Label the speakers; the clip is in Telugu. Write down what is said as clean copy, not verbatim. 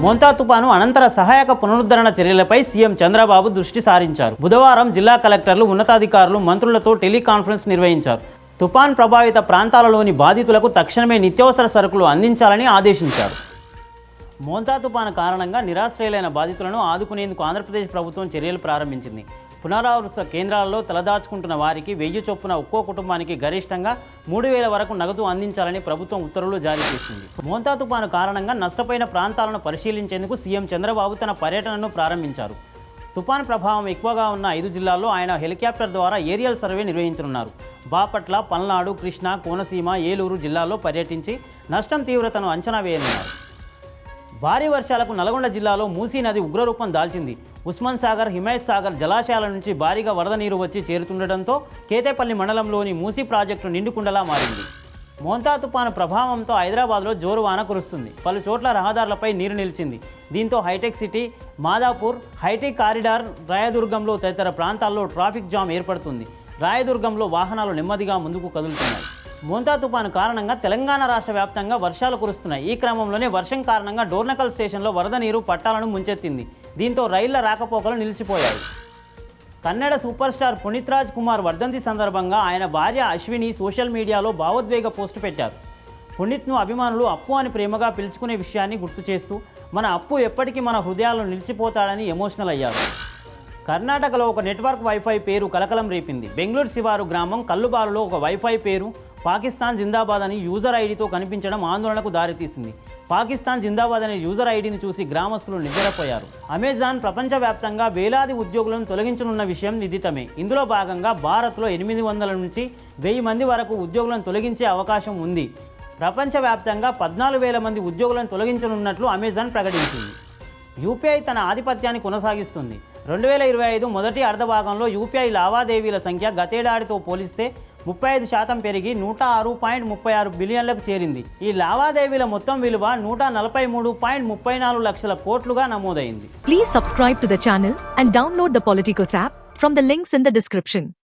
Speaker 1: మోంతా తుపాను అనంతర సహాయక పునరుద్ధరణ చర్యలపై సీఎం చంద్రబాబు దృష్టి సారించారు. బుధవారం జిల్లా కలెక్టర్లు, ఉన్నతాధికారులు, మంత్రులతో టెలికాన్ఫరెన్స్ నిర్వహించారు. తుపాన్ ప్రభావిత ప్రాంతాలలోని బాధితులకు తక్షణమే నిత్యావసర సరుకులు అందించాలని ఆదేశించారు. మోంతా తుపాను కారణంగా నిరాశ్రయులైన బాధితులను ఆదుకునేందుకు ఆంధ్రప్రదేశ్ ప్రభుత్వం చర్యలు ప్రారంభించింది. పునరావాస కేంద్రాల్లో తలదాచుకుంటున్న వారికి 1000 చొప్పున ఒక్కో కుటుంబానికి గరిష్టంగా 3000 వరకు నగదు అందించాలని ప్రభుత్వం ఉత్తర్వులు జారీ చేసింది. మోంతా తుపాను కారణంగా నష్టపోయిన ప్రాంతాలను పరిశీలించేందుకు సీఎం చంద్రబాబు తన పర్యటనను ప్రారంభించారు. తుపాను ప్రభావం ఎక్కువగా ఉన్న 5 జిల్లాల్లో ఆయన హెలికాప్టర్ ద్వారా ఏరియల్ సర్వే నిర్వహించనున్నారు. బాపట్ల, పల్నాడు, కృష్ణా, కోనసీమ, ఏలూరు జిల్లాల్లో పర్యటించి నష్టం తీవ్రతను అంచనా వేయనున్నారు. భారీ వర్షాలకు నల్గొండ జిల్లాలో మూసీ నది ఉగ్రరూపం దాల్చింది. ఉస్మాన్ సాగర్, హిమాయత్ సాగర్ జలాశయాల నుంచి భారీగా వరద నీరు వచ్చి చేరుతుండటంతో కేతేపల్లి మండలంలోని మూసీ ప్రాజెక్టు నిండుకుండలా మారింది. మోంతా తుపాను ప్రభావంతో హైదరాబాద్లో జోరు వాన కురుస్తుంది. పలు చోట్ల రహదారులపై నీరు నిలిచింది. దీంతో హైటెక్ సిటీ, మాదాపూర్, హైటెక్ కారిడార్, రాయదుర్గంలో తదితర ప్రాంతాల్లో ట్రాఫిక్ జామ్ ఏర్పడుతుంది. రాయదుర్గంలో వాహనాలు నెమ్మదిగా ముందుకు కదులుతున్నాయి. మోంతా తుపాను కారణంగా తెలంగాణ రాష్ట్ర వ్యాప్తంగా వర్షాలు కురుస్తున్నాయి. ఈ క్రమంలోనే వర్షం కారణంగా డోర్నకల్ స్టేషన్లో వరద నీరు పట్టాలను ముంచెత్తింది. దీంతో రైళ్ల రాకపోకలు నిలిచిపోయాయి. కన్నడ సూపర్ స్టార్ పునీత్ రాజ్ కుమార్ వర్ధంతి సందర్భంగా ఆయన భార్య అశ్విని సోషల్ మీడియాలో భావోద్వేగ పోస్టు పెట్టారు. పునీత్ను అభిమానులు అప్పు అని ప్రేమగా పిలుచుకునే విషయాన్ని గుర్తు చేస్తూ, మన అప్పు ఎప్పటికీ మన హృదయాల్లో నిలిచిపోతాడని ఎమోషనల్ అయ్యారు. కర్ణాటకలో ఒక నెట్వర్క్ వైఫై పేరు కలకలం రేపింది. బెంగళూరు శివారు గ్రామం కల్లుబారులో ఒక వైఫై పేరు పాకిస్తాన్ జిందాబాద్ అని యూజర్ ఐడితో కనిపించడం ఆందోళనకు దారితీసింది. పాకిస్తాన్ జిందాబాద్ అనే యూజర్ ఐడిని చూసి గ్రామస్తులు నిద్రపోయారు. అమెజాన్ ప్రపంచవ్యాప్తంగా వేలాది ఉద్యోగులను తొలగించనున్న విషయం విదితమే. ఇందులో భాగంగా భారత్లో 800 నుంచి 1000 మంది వరకు ఉద్యోగులను తొలగించే అవకాశం ఉంది. ప్రపంచవ్యాప్తంగా 14,000 మంది ఉద్యోగులను తొలగించనున్నట్లు అమెజాన్ ప్రకటించింది. యూపీఐ తన ఆధిపత్యాన్ని కొనసాగిస్తుంది. 2025 మొదటి అర్ధభాగంలో యూపీఐ లావాదేవీల సంఖ్య గతేడాదితో పోలిస్తే 35% పెరిగి 106.36 బిలియన్లకు చేరింది. ఈ లావాదేవీల మొత్తం విలువ 143.34 లక్షల కోట్లుగా నమోదైంది.
Speaker 2: Please subscribe to the channel and download the Politicos app from the links in the description.